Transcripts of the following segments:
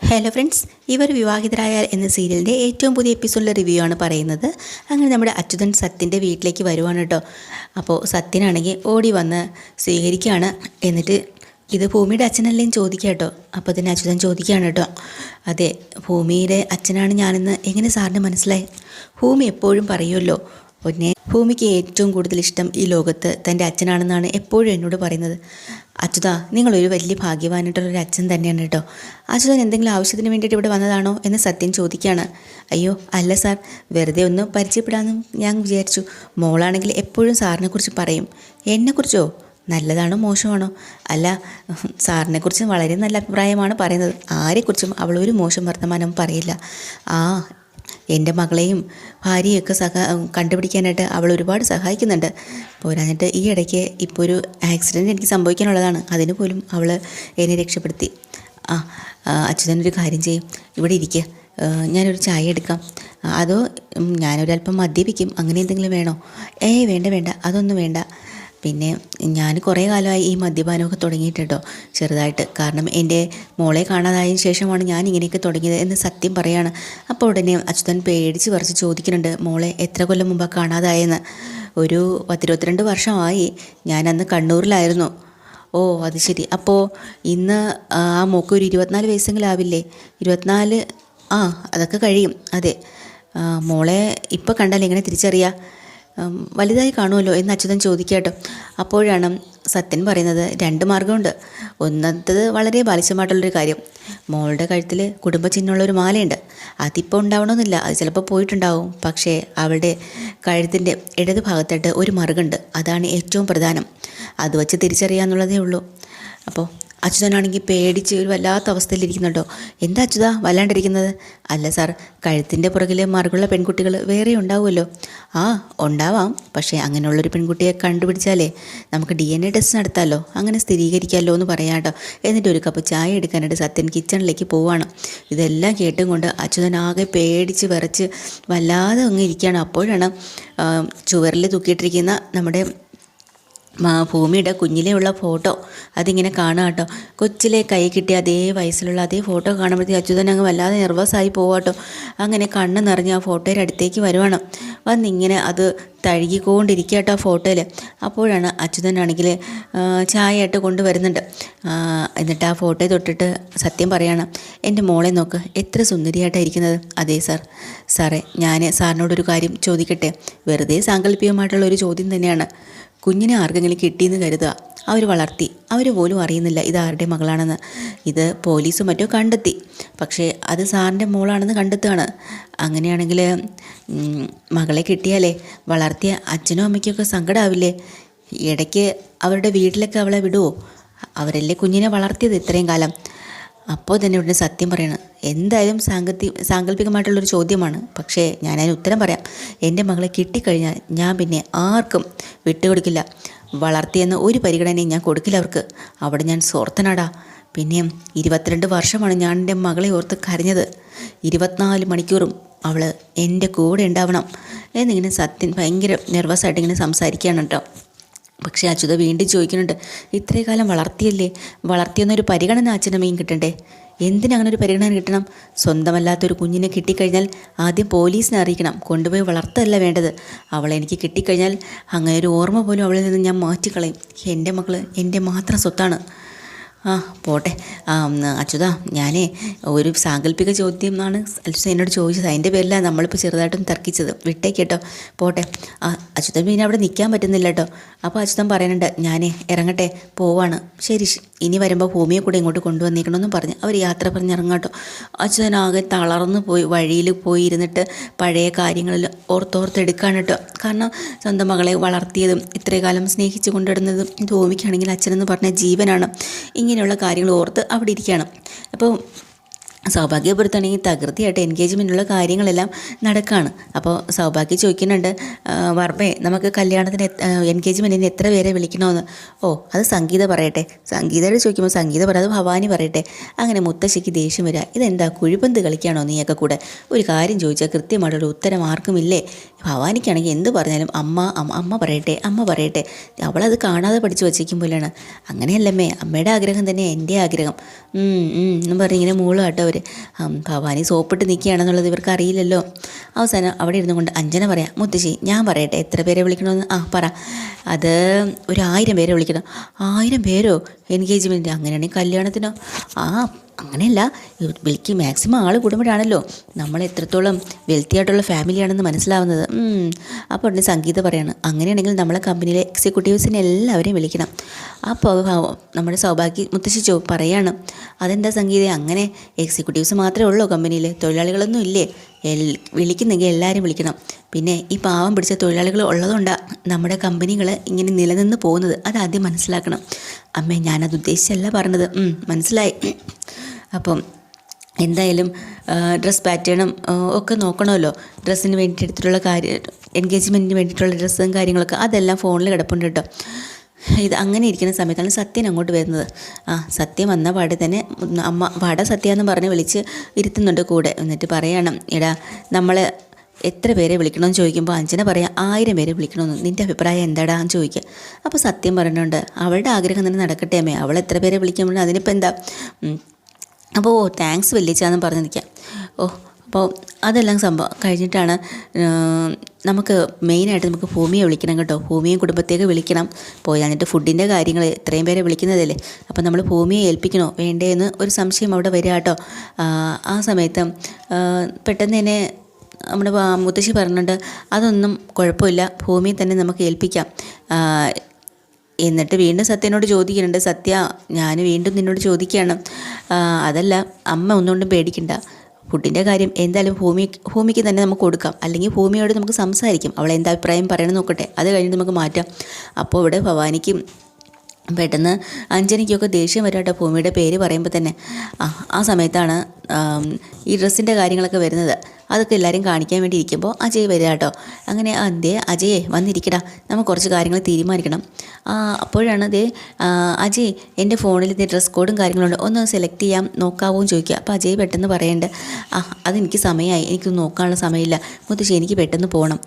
Hello friends, ഇവർ വിവാഹിതരായാൽ എന്ന സീരിയലിൻ്റെ ഏറ്റവും പുതിയ എപ്പിസോഡിലെ റിവ്യൂ ആണ് പറയുന്നത്. അങ്ങനെ നമ്മുടെ അച്യുതൻ സത്യൻ്റെ വീട്ടിലേക്ക് വരുവാണ് കേട്ടോ. അപ്പോൾ സത്യനാണെങ്കിൽ ഓടി വന്ന് സ്വീകരിക്കുകയാണ്. എന്നിട്ട് ഇത് ഭൂമിയുടെ അച്ഛനല്ലേ ചോദിക്കുക കേട്ടോ. അപ്പോൾ തന്നെ അച്യുതൻ ചോദിക്കുകയാണ് കേട്ടോ, അതെ ഭൂമിയുടെ അച്ഛനാണ് ഞാനെന്ന് എങ്ങനെ സാറിന് മനസ്സിലായി? ഭൂമി എപ്പോഴും പറയുമല്ലോ, പിന്നെ ഭൂമിക്ക് ഏറ്റവും കൂടുതൽ ഇഷ്ടം ഈ ലോകത്ത് തൻ്റെ അച്ഛനാണെന്നാണ് എപ്പോഴും എന്നോട് പറയുന്നത്. അച്യുത, നിങ്ങളൊരു വലിയ ഭാഗ്യവാനായിട്ടുള്ളൊരു അച്ഛൻ തന്നെയാണ് കേട്ടോ. അച്യുതൻ എന്തെങ്കിലും ആവശ്യത്തിന് വേണ്ടിയിട്ട് ഇവിടെ വന്നതാണോ എന്ന് സത്യം ചോദിക്കുകയാണ്. അയ്യോ അല്ല സാർ, വെറുതെ ഒന്ന് പരിചയപ്പെടാമെന്ന് ഞാൻ വിചാരിച്ചു. മോളാണെങ്കിൽ എപ്പോഴും സാറിനെക്കുറിച്ച് പറയും. എന്നെക്കുറിച്ചോ? നല്ലതാണോ മോശമാണോ? അല്ല, സാറിനെക്കുറിച്ച് വളരെ നല്ല അഭിപ്രായമാണ് പറയുന്നത്. ആരെക്കുറിച്ചും അവളൊരു മോശം വർത്തമാനം പറയില്ല. എൻ്റെ മകളെയും ഭാര്യയൊക്കെ കണ്ടുപിടിക്കാനായിട്ട് അവൾ ഒരുപാട് സഹായിക്കുന്നുണ്ട്. പോരാഞ്ഞിട്ട് ഈ ഇടയ്ക്ക് ഇപ്പോൾ ഒരു ആക്സിഡൻറ്റ് എനിക്ക് സംഭവിക്കാനുള്ളതാണ്. അതിന് പോലും അവൾ എന്നെ രക്ഷപ്പെടുത്തി. അച്യുതനൊരു കാര്യം ചെയ്യും, ഇവിടെ ഇരിക്കുക, ഞാനൊരു ചായ എടുക്കാം. അതോ ഞാനൊരല്പം മദ്യപിക്കും, അങ്ങനെ എന്തെങ്കിലും വേണോ? വേണ്ട വേണ്ട, അതൊന്നും വേണ്ട. പിന്നെ ഞാൻ കുറേ കാലമായി ഈ മദ്യപാനമൊക്കെ തുടങ്ങിയിട്ട് കേട്ടോ, ചെറുതായിട്ട്. കാരണം എൻ്റെ മോളെ കാണാതായതിനു ശേഷമാണ് ഞാൻ ഇങ്ങനെയൊക്കെ തുടങ്ങിയത് എന്ന് സത്യം പറയാണ്. അപ്പോൾ ഉടനെ അച്യുതൻ പേടിച്ച് പറിച്ച് ചോദിക്കുന്നുണ്ട്, മോളെ എത്ര കൊല്ലം മുമ്പാണ് കാണാതായെന്ന്? ഒരു 10-22 വർഷമായി. ഞാൻ അന്ന് കണ്ണൂരിലായിരുന്നു. ഓ അത് ശരി. അപ്പോൾ ഇന്ന് ആ മോക്ക് ഒരു 24 വയസ്സെങ്കിലും ആവില്ലേ? 24? അതൊക്കെ കഴിയും. അതെ. മോളെ ഇപ്പോൾ കണ്ടാൽ എങ്ങനെ തിരിച്ചറിയാം? വലുതായി കാണുമല്ലോ എന്ന് അച്യുതൻ ചോദിക്കാട്ടോ. അപ്പോഴാണ് സത്യൻ പറയുന്നത്, 2 മാർഗമുണ്ട്. ഒന്നാമത്തത് വളരെ ബാലിശമായിട്ടുള്ളൊരു കാര്യം, മോളുടെ കഴുത്തിൽ കുടുംബചിഹ്നമുള്ളൊരു മാലയുണ്ട്. അതിപ്പോൾ ഉണ്ടാവണമെന്നില്ല, അത് ചിലപ്പോൾ പോയിട്ടുണ്ടാവും. പക്ഷേ അവളുടെ കഴുത്തിൻ്റെ ഇടത് ഭാഗത്തായിട്ട് ഒരു മറുകുണ്ട്. അതാണ് ഏറ്റവും പ്രധാനം. അത് വച്ച് തിരിച്ചറിയാമെന്നുള്ളതേ ഉള്ളൂ. അപ്പോൾ അച്യുതനാണെങ്കിൽ പേടിച്ച് ഒരു വല്ലാത്ത അവസ്ഥയിലിരിക്കുന്നുണ്ടോ. എന്താ അച്യുത വല്ലാണ്ടിരിക്കുന്നത്? അല്ല സാർ, കഴുത്തിൻ്റെ പുറകിൽ മറുകുള്ള പെൺകുട്ടികൾ വേറെ ഉണ്ടാവുമല്ലോ. ഉണ്ടാവാം, പക്ഷേ അങ്ങനെയുള്ളൊരു പെൺകുട്ടിയെ കണ്ടുപിടിച്ചാലേ നമുക്ക് DNA ടെസ്റ്റ് നടത്താമല്ലോ, അങ്ങനെ സ്ഥിരീകരിക്കാമല്ലോ എന്ന് പറയാം കേട്ടോ. എന്നിട്ട് ഒരു കപ്പ് ചായ എടുക്കാനായിട്ട് സത്യൻ കിച്ചണിലേക്ക് പോവുകയാണ്. ഇതെല്ലാം കേട്ടും കൊണ്ട് അച്യുതൻ ആകെ പേടിച്ച് വിറച്ച് വല്ലാതെ അങ്ങ് ഇരിക്കുകയാണ്. അപ്പോഴാണ് ചുവരിൽ തൂക്കിയിട്ടിരിക്കുന്ന നമ്മുടെ ഭൂമിയുടെ കുഞ്ഞിലെയുള്ള ഫോട്ടോ അതിങ്ങനെ കാണുക കേട്ടോ. കൊച്ചിലെ കൈ കിട്ടിയ അതേ വയസ്സിലുള്ള അതേ ഫോട്ടോ കാണുമ്പോഴത്തേക്ക് അച്യുതൻ അങ്ങ് വല്ലാതെ നെർവസായി പോവാട്ടോ. അങ്ങനെ കണ്ണ് നിറഞ്ഞ് ആ ഫോട്ടോയുടെ അടുത്തേക്ക് വരുവാണ്. വന്നിങ്ങനെ അത് തഴുകിക്കൊണ്ടിരിക്കുക കേട്ടോ ഫോട്ടോയിൽ. അപ്പോഴാണ് അച്യുതനാണെങ്കിൽ ചായയായിട്ട് കൊണ്ടുവരുന്നുണ്ട്. എന്നിട്ട് ആ ഫോട്ടോയെ തൊട്ടിട്ട് സത്യം പറയാണ്, എൻ്റെ മോളെ നോക്ക്, എത്ര സുന്ദരിയായിട്ടാണ് ഇരിക്കുന്നത്. അതെ സാർ. സാറേ, ഞാൻ സാറിനോടൊരു കാര്യം ചോദിക്കട്ടെ? വെറുതെ സാങ്കല്പികമായിട്ടുള്ളൊരു ചോദ്യം തന്നെയാണ്. കുഞ്ഞിനെ ആർക്കെങ്കിലും കിട്ടിയെന്ന് കരുതുക, അവർ വളർത്തി, അവർ പോലും അറിയുന്നില്ല ഇതാരുടെ മകളാണെന്ന്. ഇത് പോലീസും മറ്റോ കണ്ടെത്തി, പക്ഷേ അത് സാറിൻ്റെ മോളാണെന്ന് കണ്ടെത്തുകയാണ്. അങ്ങനെയാണെങ്കിൽ മകളെ കിട്ടിയാലേ വളർത്തിയ അച്ഛനും അമ്മയ്ക്കൊക്കെ സങ്കടമാവില്ലേ? ഇടയ്ക്ക് അവരുടെ വീട്ടിലൊക്കെ അവളെ വിടുമോ? അവരല്ലേ കുഞ്ഞിനെ വളർത്തിയത് ഇത്രയും കാലം. അപ്പോൾ തന്നെ ഉടനെ സത്യം പറയണം, എന്തായാലും സാങ്കല്പികമായിട്ടുള്ളൊരു ചോദ്യമാണ്, പക്ഷേ ഞാനതിന് ഉത്തരം പറയാം. എൻ്റെ മകളെ കിട്ടിക്കഴിഞ്ഞാൽ ഞാൻ പിന്നെ ആർക്കും വിട്ടുകൊടുക്കില്ല. വളർത്തിയെന്ന് ഒരു പരിഗണനയും ഞാൻ കൊടുക്കില്ല അവർക്ക്. അവിടെ ഞാൻ സ്വാർത്ഥനാടാ. പിന്നെ 22 വർഷമാണ് ഞാൻ എൻ്റെ മകളെ ഓർത്ത് കരഞ്ഞത്. 24 മണിക്കൂറും അവൾ എൻ്റെ കൂടെ ഉണ്ടാവണം എന്നിങ്ങനെ സത്യൻ ഭയങ്കര നെർവസായിട്ട് ഇങ്ങനെ സംസാരിക്കുകയാണ് കേട്ടോ. പക്ഷേ അച്യുത വീണ്ടും ചോദിക്കുന്നുണ്ട്, ഇത്രയും കാലം വളർത്തിയല്ലേ, വളർത്തിയെന്നൊരു പരിഗണന അച്ഛനമ്മയും കിട്ടണ്ടേ? എന്തിനങ്ങനെ ഒരു പരിഗണന കിട്ടണം? സ്വന്തമല്ലാത്തൊരു കുഞ്ഞിനെ കിട്ടിക്കഴിഞ്ഞാൽ ആദ്യം പോലീസിനെ അറിയിക്കണം, കൊണ്ടുപോയി വളർത്തല്ല വേണ്ടത്. അവളെ എനിക്ക് കിട്ടിക്കഴിഞ്ഞാൽ അങ്ങനെ ഒരു ഓർമ്മ പോലും അവളിൽ നിന്ന് ഞാൻ മാറ്റിക്കളയും. എൻ്റെ മകൾ എൻ്റെ മാത്രം സ്വത്താണ്. പോട്ടെ അച്യുത, ഞാനേ ഒരു സാങ്കല്പിക ചോദ്യം എന്നാണ് അച്യുത എന്നോട് ചോദിച്ചത്. അതിൻ്റെ പേരിലാണ് നമ്മളിപ്പോൾ ചെറുതായിട്ടും തർക്കിച്ചത്. വിട്ടേക്ക് കേട്ടോ, പോട്ടെ. അച്യുതൻ പിന്നെ അവിടെ നിൽക്കാൻ പറ്റുന്നില്ല കേട്ടോ. അപ്പോൾ അച്യുതൻ പറയുന്നുണ്ട്, ഞാനേ ഇറങ്ങട്ടെ, പോവാണ്. ശരി, ഇനി വരുമ്പോൾ ഭൂമിയെ കൂടെ ഇങ്ങോട്ട് കൊണ്ടുവന്നേക്കണമെന്നും പറഞ്ഞ് അവർ യാത്ര പറഞ്ഞിറങ്ങാം കേട്ടോ. അച്യുതനാകെ തളർന്നു പോയി വഴിയിൽ പോയി ഇരുന്നിട്ട് പഴയ കാര്യങ്ങളിൽ ഓർത്തെടുക്കാണ് കേട്ടോ. കാരണം സ്വന്തം മകളെ വളർത്തിയതും ഇത്രയും കാലം സ്നേഹിച്ചു കൊണ്ടിടുന്നതും ഭൂമിക്കാണെങ്കിൽ അച്ഛനെന്ന് പറഞ്ഞ ജീവനാണ്. ഇങ്ങനെയുള്ള കാര്യങ്ങൾ ഓർത്ത് അവിടെ ഇരിക്കുകയാണ്. അപ്പോൾ സൗഭാഗ്യപുരത്താണെങ്കിൽ തകൃതിയായിട്ട് എൻഗേജ്മെൻറ്റുള്ള കാര്യങ്ങളെല്ലാം നടക്കുകയാണ്. അപ്പോൾ സൗഭാഗ്യ ചോദിക്കുന്നുണ്ട്, വർമ്മേ നമുക്ക് കല്യാണത്തിന് എൻഗേജ്മെൻറ്റിന് എത്ര പേരെ വിളിക്കണമെന്ന്? അത് സംഗീത പറയട്ടെ. സംഗീതയോട് ചോദിക്കുമ്പോൾ സംഗീത പറയാതെ ഭവാനി പറയട്ടെ. അങ്ങനെ മുത്തശ്ശിക്ക് ദേഷ്യം വരിക, ഇതെന്താ കുഴിപ്പന്ത് കളിക്കുകയാണോ നീയൊക്കെ കൂടെ? ഒരു കാര്യം ചോദിച്ചാൽ കൃത്യമായിട്ടുള്ള ഉത്തരം ആർക്കുമില്ലേ? ഭവാനിക്കാണെങ്കിൽ എന്ത് പറഞ്ഞാലും അമ്മ പറയട്ടെ, അമ്മ പറയട്ടെ. അവളത് കാണാതെ പഠിച്ചു വച്ചേക്കും പോലെയാണ്. അങ്ങനെയല്ലമ്മേ, അമ്മയുടെ ആഗ്രഹം തന്നെ എൻ്റെ ആഗ്രഹം എന്നും പറഞ്ഞ് ഇങ്ങനെ മൂളും കേട്ടോ അവർ. ഭവാനി സോപ്പിട്ട് നിൽക്കുകയാണെന്നുള്ളത് ഇവർക്ക് അറിയില്ലല്ലോ. അവസാനം അവിടെ ഇരുന്നു കൊണ്ട് അഞ്ജന പറയാം, മുത്തശ്ശി ഞാൻ പറയട്ടെ എത്ര പേരെ വിളിക്കണമെന്ന്. പറ. അത് ഒരു 1000 പേരെ വിളിക്കണം. 1000 പേരോ? എൻഗേജ്മെൻറ്റ്? അങ്ങനെയാണെങ്കിൽ കല്യാണത്തിനോ? അങ്ങനെയല്ല, വിളിക്ക്. മാക്സിമം ആൾ കൂടുമ്പോഴാണല്ലോ നമ്മൾ എത്രത്തോളം വെൽത്തി ആയിട്ടുള്ള ഫാമിലിയാണെന്ന് മനസ്സിലാവുന്നത്. അപ്പോൾ ഉടനെ സംഗീത പറയാണ്, അങ്ങനെയാണെങ്കിൽ നമ്മളെ കമ്പനിയിലെ എക്സിക്യൂട്ടീവ്സിനെ എല്ലാവരെയും വിളിക്കണം. അപ്പോൾ നമ്മുടെ സൗഭാഗ്യ മുത്തശ്ശിച്ചോ പറയാണ്, അതെന്താ സംഗീത, അങ്ങനെ എക്സിക്യൂട്ടീവ്സ് മാത്രമേ ഉള്ളൂ കമ്പനിയിൽ, തൊഴിലാളികളൊന്നും ഇല്ലേ? വിളിക്കുന്നെങ്കിൽ എല്ലാവരും വിളിക്കണം. പിന്നെ ഈ പാവം പിടിച്ച തൊഴിലാളികൾ ഉള്ളതുകൊണ്ടാണ് നമ്മുടെ കമ്പനികൾ ഇങ്ങനെ നിലനിന്ന് പോകുന്നത്. അതാദ്യം മനസ്സിലാക്കണം. അമ്മേ, ഞാനത് ഉദ്ദേശിച്ചല്ല പറഞ്ഞത്. മനസ്സിലായി. അപ്പം എന്തായാലും ഡ്രസ് പാറ്റേണും ഒക്കെ നോക്കണമല്ലോ. ഡ്രസ്സിന് വേണ്ടിയിട്ട് എടുത്തിട്ടുള്ള എൻഗേജ്മെൻറ്റിന് വേണ്ടിയിട്ടുള്ള ഡ്രസ്സും കാര്യങ്ങളൊക്കെ അതെല്ലാം ഫോണിൽ കിടപ്പുണ്ട് കേട്ടോ. ഇത് അങ്ങനെ ഇരിക്കുന്ന സമയത്താണ് സത്യൻ അങ്ങോട്ട് വരുന്നത്. സത്യം വന്ന പാടെ തന്നെ അമ്മ വാട സത്യ എന്ന് പറഞ്ഞ് വിളിച്ച് ഇരുത്തുന്നുണ്ട് കൂടെ. എന്നിട്ട് പറയണം, എടാ നമ്മൾ എത്ര പേരെ വിളിക്കണമെന്ന് ചോദിക്കുമ്പോൾ അഞ്ജന പറയാം 1000 പേരെ വിളിക്കണമെന്ന്. നിൻ്റെ അഭിപ്രായം എന്താടാന്ന് ചോദിക്കുക. അപ്പോൾ സത്യം പറഞ്ഞുകൊണ്ട് അവളുടെ ആഗ്രഹം തന്നെ നടക്കട്ടെ അമ്മേ, അവൾ എത്ര പേരെ വിളിക്കുമ്പോൾ അതിനിപ്പോൾ എന്താ. അപ്പോൾ താങ്ക്സ് വലിയച്ചാന്ന് പറഞ്ഞ് നിൽക്കാം. അപ്പോൾ അതെല്ലാം സംഭവം കഴിഞ്ഞിട്ടാണ് നമുക്ക് മെയിനായിട്ട് നമുക്ക് ഭൂമിയെ വിളിക്കണം കേട്ടോ. ഭൂമിയും കുടുംബത്തേക്ക് വിളിക്കണം. പോയി എന്നിട്ട് ഫുഡിൻ്റെ കാര്യങ്ങൾ ഇത്രയും പേരെ വിളിക്കുന്നതല്ലേ, അപ്പോൾ നമ്മൾ ഭൂമിയെ ഏൽപ്പിക്കണോ വേണ്ടേ എന്ന് ഒരു സംശയം അവിടെ വരിക കേട്ടോ. ആ സമയത്ത് പെട്ടെന്ന് തന്നെ നമ്മുടെ മുത്തശ്ശി പറഞ്ഞിട്ടുണ്ട്, അതൊന്നും കുഴപ്പമില്ല, ഭൂമിയെ തന്നെ നമുക്ക് ഏൽപ്പിക്കാം. എന്നിട്ട് വീണ്ടും സത്യനോട് ചോദിക്കുന്നുണ്ട്, സത്യ ഞാൻ വീണ്ടും നിന്നോട് ചോദിക്കുകയാണ്, അതല്ല അമ്മ ഒന്നുകൊണ്ടും പേടിക്കണ്ട, ഫുഡിൻ്റെ കാര്യം എന്തായാലും ഭൂമിക്ക് തന്നെ നമുക്ക് കൊടുക്കാം. അല്ലെങ്കിൽ ഭൂമിയോട് നമുക്ക് സംസാരിക്കും, അവൾ എന്താ അഭിപ്രായം പറയണം നോക്കട്ടെ, അത് കഴിഞ്ഞിട്ട് നമുക്ക് മാറ്റാം. അപ്പോൾ ഇവിടെ ഭവാനിക്കും പെട്ടെന്ന് അഞ്ജനയ്ക്കൊക്കെ ദേഷ്യം വരാട്ടോ ഭൂമിയുടെ പേര് പറയുമ്പോൾ തന്നെ. ആ സമയത്താണ് ഈ ഡ്രസ്സിൻ്റെ കാര്യങ്ങളൊക്കെ വരുന്നത്. അതൊക്കെ എല്ലാവരും കാണിക്കാൻ വേണ്ടി ഇരിക്കുമ്പോൾ അജയ് വരിക കേട്ടോ. അങ്ങനെ അജയേ വന്നിരിക്കടാ, നമുക്ക് കുറച്ച് കാര്യങ്ങൾ തീരുമാനിക്കണം. അപ്പോഴാണ് അജയ് എൻ്റെ ഫോണിൽ ഡ്രസ് കോഡും കാര്യങ്ങളുണ്ട്, ഒന്ന് സെലക്ട് ചെയ്യാൻ നോക്കാവോ എന്ന് ചോദിക്കുക. അപ്പോൾ അജയ് പെട്ടെന്ന് പറയേണ്ട, അതെനിക്ക് സമയമായി, എനിക്ക് നോക്കാനുള്ള സമയമില്ല മുത്തശ്ശി, എനിക്ക് പെട്ടെന്ന് പോകണം.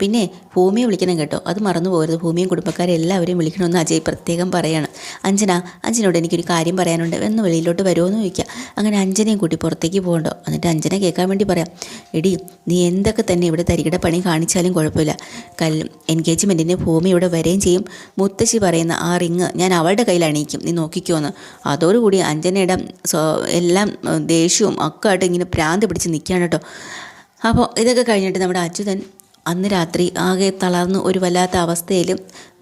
പിന്നെ ഭൂമിയെ വിളിക്കണം കേട്ടോ, അത് മറന്നു പോകരുത്, ഭൂമിയും കുടുംബക്കാരെ എല്ലാവരെയും വിളിക്കണമെന്ന് അജയ് പ്രത്യേകം പറയാണ്. അഞ്ജനോട് എനിക്കൊരു കാര്യം പറയാനുണ്ട്, എന്ന് വെളിയിലോട്ട് വരുമോ എന്ന് ചോദിക്കുക. അങ്ങനെ അഞ്ജനയും കൂട്ടി പുറത്തേക്ക് പോകണ്ടോ. എന്നിട്ട് അഞ്ജന കേൾക്കാൻ വേണ്ടി പറയാം, എടി നീ എന്തൊക്കെ തന്നെ ഇവിടെ തരികിട പണി കാണിച്ചാലും കുഴപ്പമില്ല, എൻഗേജ്മെൻറ്റിന് ഭൂമി ഇവിടെ വരികയും ചെയ്യും. മുത്തശ്ശി പറയുന്ന ആ റിങ് ഞാൻ അവളുടെ കയ്യിൽ അണിയിക്കും, നീ നോക്കിക്കോന്ന്. അതോടുകൂടി അഞ്ജനയുടെ എല്ലാം ദേഷ്യവും ഒക്കെ ആയിട്ട് ഇങ്ങനെ ഭ്രാന്ത് പിടിച്ച് നിൽക്കുകയാണ് കേട്ടോ. അപ്പോൾ ഇതൊക്കെ കഴിഞ്ഞിട്ട് നമ്മുടെ അച്യുതൻ അന്ന് രാത്രി ആകെ തളർന്ന് ഒരു വല്ലാത്ത അവസ്ഥയിൽ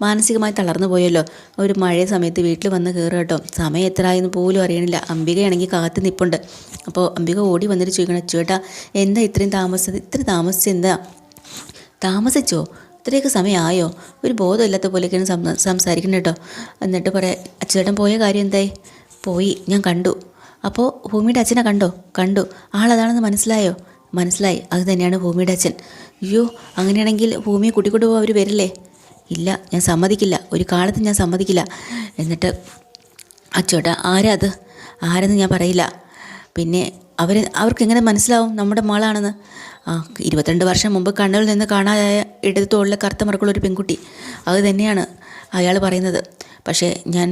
മാനസികമായി തളർന്നു പോയല്ലോ. ഒരു മഴ സമയത്ത് വീട്ടിൽ വന്ന് കയറുക കേട്ടോ. സമയം എത്രയായെന്ന് പോലും അറിയണില്ല. അംബികയാണെങ്കിൽ കാത്തു നിൽപ്പുണ്ട്. അപ്പോൾ അംബിക ഓടി വന്നിട്ട് ചോദിക്കണം, അച്ചുവേട്ടാ എന്താ ഇത്രയും താമസിച്ചത്, ഇത്ര താമസിച്ചെന്താ, താമസിച്ചോ, ഇത്രയൊക്കെ സമയമായോ, ഒരു ബോധമില്ലാത്ത പോലെയൊക്കെയാണ് സംസാരിക്കുന്നത് കേട്ടോ. എന്നിട്ട് പറയാം, അച്ചുവേട്ടൻ പോയ കാര്യം എന്തായി? പോയി, ഞാൻ കണ്ടു. അപ്പോൾ ഭൂമിയുടെ അച്ഛനെ കണ്ടു, ആളതാണെന്ന് മനസ്സിലായി, അത് തന്നെയാണ് ഭൂമിയുടെ അച്ഛൻ. അയ്യോ, അങ്ങനെയാണെങ്കിൽ ഭൂമിയെ കൂട്ടിക്കൊണ്ട് പോകാൻ അവർ വരില്ലേ? ഇല്ല, ഞാൻ സമ്മതിക്കില്ല, ഒരു കാലത്ത് ഞാൻ സമ്മതിക്കില്ല. എന്നിട്ട് അച്ചോട്ടാ ആരെന്ന് ഞാൻ പറയില്ല. പിന്നെ അവർക്ക് എങ്ങനെ മനസ്സിലാവും നമ്മുടെ മോളാണെന്ന്? 22 വർഷം മുമ്പ് കണ്ണുകളിൽ നിന്ന് കാണാതായ ഇടത് തോളിലെ കറുത്ത മറക്കുള്ളൊരു പെൺകുട്ടി, അത് തന്നെയാണ് അയാൾ പറയുന്നത്. പക്ഷേ ഞാൻ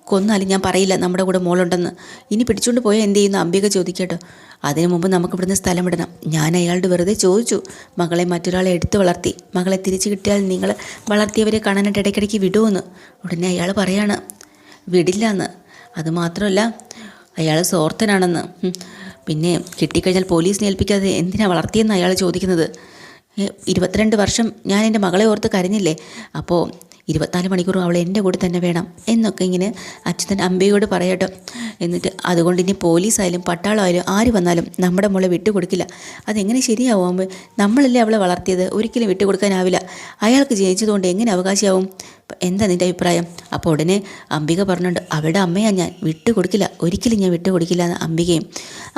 കൊന്നാലും ഞാൻ പറയില്ല നമ്മുടെ കൂടെ മോളുണ്ടെന്ന്. ഇനി പിടിച്ചുകൊണ്ട് പോയാൽ എന്ത് ചെയ്യുന്നു അംബിക ചോദിക്കട്ടോ. അതിനു മുമ്പ് നമുക്ക് ഇവിടുന്ന് സ്ഥലം വിടണം. ഞാൻ അയാളുടെ വെറുതെ ചോദിച്ചു, മകളെ മറ്റൊരാളെ എടുത്തു വളർത്തി, മകളെ തിരിച്ചു കിട്ടിയാൽ നിങ്ങൾ വളർത്തിയവരെ കാണാനായിട്ട് ഇടയ്ക്കിടയ്ക്ക് വിടുമെന്ന്. ഉടനെ അയാൾ പറയാണ് വിടില്ല എന്ന്. അതുമാത്രമല്ല അയാൾ സ്വാർത്ഥനാണെന്ന്. പിന്നെ കിട്ടിക്കഴിഞ്ഞാൽ പോലീസിനെ ഏൽപ്പിക്കാതെ എന്തിനാണ് വളർത്തിയെന്ന് അയാൾ ചോദിക്കുന്നത്. 22 വർഷം ഞാൻ എൻ്റെ മകളെ ഓർത്ത് കരഞ്ഞില്ലേ, അപ്പോൾ 24 മണിക്കൂറും അവൾ എൻ്റെ കൂടെ തന്നെ വേണം എന്നൊക്കെ ഇങ്ങനെ അച്യുതൻ അംബികയോട് പറയട്ടോ. എന്നിട്ട് അതുകൊണ്ട് ഇനി പോലീസായാലും പട്ടാളമായാലും ആര് വന്നാലും നമ്മുടെ മോളെ വിട്ടുകൊടുക്കില്ല. അതെങ്ങനെ ശരിയാവുമ്പോൾ നമ്മളല്ലേ അവളെ വളർത്തിയത്, ഒരിക്കലും വിട്ടുകൊടുക്കാനാവില്ല. അയാൾക്ക് ജയിച്ചതുകൊണ്ട് എങ്ങനെ അവകാശമാവും? എന്താ നിൻ്റെ അഭിപ്രായം? അപ്പോൾ ഉടനെ അംബിക പറഞ്ഞുകൊണ്ട്, അവളുടെ അമ്മയാണ് ഞാൻ, വിട്ടുകൊടുക്കില്ല, ഒരിക്കലും ഞാൻ വിട്ടുകൊടുക്കില്ല എന്ന് അംബികയും.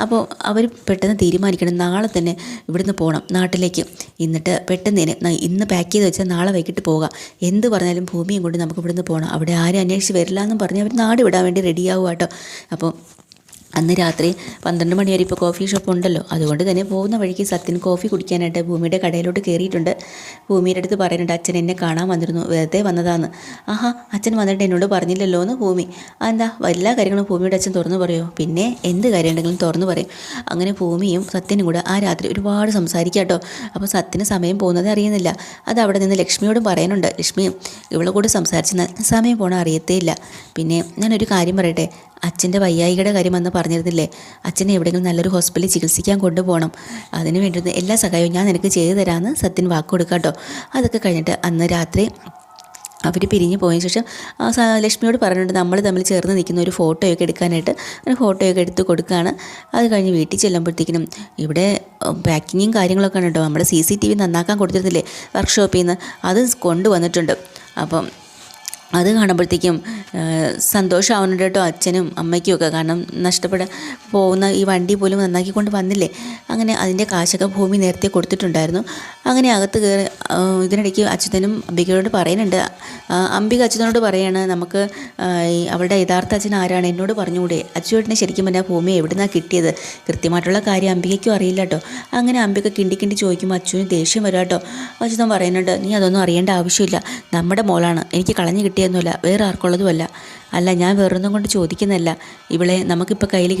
അപ്പോൾ അവർ പെട്ടെന്ന് തീരുമാനിക്കണം, നാളെ തന്നെ ഇവിടുന്ന് പോകണം നാട്ടിലേക്ക്. എന്നിട്ട് പെട്ടെന്ന് ഇന്ന് പാക്ക് ചെയ്ത് വെച്ചാൽ നാളെ വൈകിട്ട് പോകാം, എന്ത് പറഞ്ഞാലും ഭൂമിയും കൊണ്ട് നമുക്ക് ഇവിടുന്ന് പോകണം, അവിടെ ആരും അന്വേഷിച്ച് വരില്ല എന്നും പറഞ്ഞ് അവർ നാട് വിടാൻ വേണ്ടി റെഡിയാവുക കേട്ടോ. അപ്പോൾ അന്ന് രാത്രി 12 മണി വരെ ഇപ്പോൾ കോഫി ഷോപ്പ് ഉണ്ടല്ലോ, അതുകൊണ്ട് തന്നെ പോകുന്ന വഴിക്ക് സത്യൻ കോഫി കുടിക്കാനായിട്ട് ഭൂമിയുടെ കടയിലോട്ട് കയറിയിട്ടുണ്ട്. ഭൂമിയുടെ അടുത്ത് പറയുന്നുണ്ട്, അച്ഛൻ എന്നെ കാണാൻ വന്നിരുന്നു, വെറുതെ വന്നതാന്ന്. ആഹാ, അച്ഛൻ വന്നിട്ട് എന്നോട് പറഞ്ഞില്ലല്ലോ എന്ന് ഭൂമി. എന്താ, എല്ലാ കാര്യങ്ങളും ഭൂമിയുടെ അച്ഛൻ തുറന്നു പറയുമോ? പിന്നെ എന്ത് കാര്യം ഉണ്ടെങ്കിലും തുറന്നു പറയും. അങ്ങനെ ഭൂമിയും സത്യനും കൂടെ ആ രാത്രി ഒരുപാട് സംസാരിക്കാം കേട്ടോ. അപ്പോൾ സത്യന് സമയം പോകുന്നത് അറിയുന്നില്ല. അത് അവിടെ നിന്ന് ലക്ഷ്മിയോടും പറയാനുണ്ട്. ലക്ഷ്മിയും ഇവളെ കൂടെ സംസാരിച്ച് സമയം പോണ അറിയത്തേയില്ല. പിന്നെ ഞാനൊരു കാര്യം പറയട്ടെ, അച്ഛൻ്റെ വയ്യായികയുടെ കാര്യം വന്ന് പറഞ്ഞിരുന്നില്ലേ, അച്ഛനെ എവിടെയെങ്കിലും നല്ലൊരു ഹോസ്പിറ്റലിൽ ചികിത്സിക്കാൻ കൊണ്ടുപോകണം, അതിന് വേണ്ടുന്ന എല്ലാ സഹായവും ഞാൻ നിനക്ക് ചെയ്തു തരാമെന്ന് സത്യൻ വാക്ക് കൊടുക്കാം കേട്ടോ. അതൊക്കെ കഴിഞ്ഞിട്ട് അന്ന് രാത്രി അവർ പിരിഞ്ഞ് പോയതിന് ശേഷം ലക്ഷ്മിയോട് പറഞ്ഞിട്ടുണ്ട് നമ്മൾ തമ്മിൽ ചേർന്ന് നിൽക്കുന്ന ഒരു ഫോട്ടോയൊക്കെ എടുക്കാനായിട്ട്. അങ്ങനെ ഫോട്ടോയൊക്കെ എടുത്ത് കൊടുക്കുകയാണ്. അത് കഴിഞ്ഞ് വീട്ടിൽ ചെല്ലുമ്പോഴത്തേക്കിനും ഇവിടെ പാക്കിങ്ങും കാര്യങ്ങളൊക്കെ ആണ് കേട്ടോ. നമ്മുടെ CCTV നന്നാക്കാൻ കൊടുത്തിരുന്നില്ലേ വർക്ക്ഷോപ്പിൽ നിന്ന്, അത് കൊണ്ടുവന്നിട്ടുണ്ട്. അപ്പം അത് കാണുമ്പോഴത്തേക്കും സന്തോഷമാവുന്നുണ്ട് കേട്ടോ അച്ഛനും അമ്മയ്ക്കും ഒക്കെ. കാരണം നഷ്ടപ്പെടാൻ പോകുന്ന ഈ വണ്ടി പോലും നന്നാക്കിക്കൊണ്ട് വന്നില്ലേ. അങ്ങനെ അതിൻ്റെ കാശൊക്കെ ഭൂമി നേരത്തെ കൊടുത്തിട്ടുണ്ടായിരുന്നു. അങ്ങനെ അകത്ത് കയറി ഇതിനിടയ്ക്ക് അച്യുതനും അംബികയോട് പറയുന്നുണ്ട്. അംബിക അച്യുതനോട് പറയാണ്, നമുക്ക് അവളുടെ യഥാർത്ഥ അച്ഛൻ ആരാണ് എന്നോട് പറഞ്ഞുകൂടെ? അച്യുതനെ ശരിക്കും പറഞ്ഞാൽ ഭൂമി എവിടെ നിന്നാണ് കിട്ടിയത്? കൃത്യമായിട്ടുള്ള കാര്യം അംബികയ്ക്കും അറിയില്ല കേട്ടോ. അങ്ങനെ അംബിക കിണ്ടി ചോദിക്കുമ്പോൾ അച്യുവിന് ദേഷ്യം വരും കേട്ടോ. അച്യുതൻ പറയുന്നുണ്ട്, നീ അതൊന്നും അറിയേണ്ട ആവശ്യമില്ല, നമ്മുടെ മോളാണ്, എനിക്ക് കളഞ്ഞു കിട്ടിയൊന്നുമല്ല, വേറെ ആർക്കുള്ളതുമല്ല. അല്ല, ഞാൻ വേറൊന്നും കൊണ്ട് ചോദിക്കുന്നതല്ല. ഇവളെ നമുക്കിപ്പോൾ കയ്യിൽ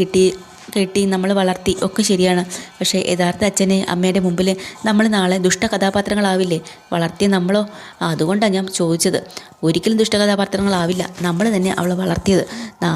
കെട്ടി നമ്മൾ വളർത്തി ഒക്കെ ശരിയാണ്. പക്ഷേ യഥാർത്ഥ അച്ഛനെ അമ്മയുടെ മുമ്പിൽ നമ്മൾ നാളെ ദുഷ്ടകഥാപാത്രങ്ങളാവില്ലേ? വളർത്തിയ നമ്മളോ? അതുകൊണ്ടാണ് ഞാൻ ചോദിച്ചത്. ഒരിക്കലും ദുഷ്ടകഥാപാത്രങ്ങളാവില്ല, നമ്മൾ തന്നെ അവളെ വളർത്തിയത്,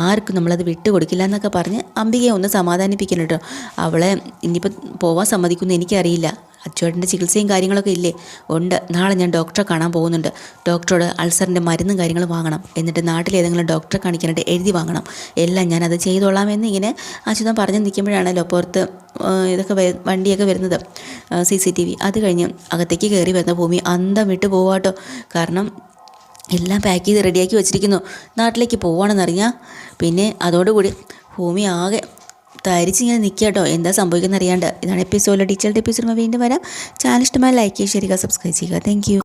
ആർക്കും നമ്മളത് വിട്ടുകൊടുക്കില്ല എന്നൊക്കെ പറഞ്ഞ് അംബികയെ ഒന്ന് സമാധാനിപ്പിക്കണം കേട്ടോ. അവളെ ഇനിയിപ്പോൾ പോവാൻ സമ്മതിക്കുമെന്ന് എനിക്കറിയില്ല. അച്ചുവേട്ടൻ്റെ ചികിത്സയും കാര്യങ്ങളൊക്കെ ഇല്ലേ? ഉണ്ട്. നാളെ ഞാൻ ഡോക്ടറെ കാണാൻ പോകുന്നുണ്ട്. ഡോക്ടറോട് അൾസറിൻ്റെ മരുന്നും കാര്യങ്ങളും വാങ്ങണം, എന്നിട്ട് നാട്ടിലേതെങ്കിലും ഡോക്ടറെ കാണിക്കാനായിട്ട് എഴുതി വാങ്ങണം. എല്ലാം ഞാനത് ചെയ്തോളാം എന്നിങ്ങനെ അച്യുതൻ പറഞ്ഞ് നിൽക്കുമ്പോഴാണല്ലോ പുറത്ത് ഇതൊക്കെ വണ്ടിയൊക്കെ വരുന്നത്, CCTV. അത് കഴിഞ്ഞ് അകത്തേക്ക് കയറി വരുന്ന ഭൂമി അന്തം വിട്ട് പോവാട്ടോ. കാരണം എല്ലാം പാക്ക് ചെയ്ത് റെഡിയാക്കി വെച്ചിരിക്കുന്നു, നാട്ടിലേക്ക് പോവുകയാണെന്നറിഞ്ഞാൽ. പിന്നെ അതോടുകൂടി ഭൂമി ആകെ തരിച്ചിങ്ങനെ നിൽക്കുക കേട്ടോ, എന്താ സംഭവിക്കുന്നത് അറിയാണ്ട്. ഇതാണ് എപ്പിസോഡിൽ ഡീറ്റെയിൽഡ് എപ്പിസോഡ് വീണ്ടും വരാം. ചാനൽ ഇഷ്ടമായി ലൈക്ക് ചെയ്യുക, ഷെയർ ചെയ്യുക, സബ്സ്ക്രൈബ് ചെയ്യുക. Thank you.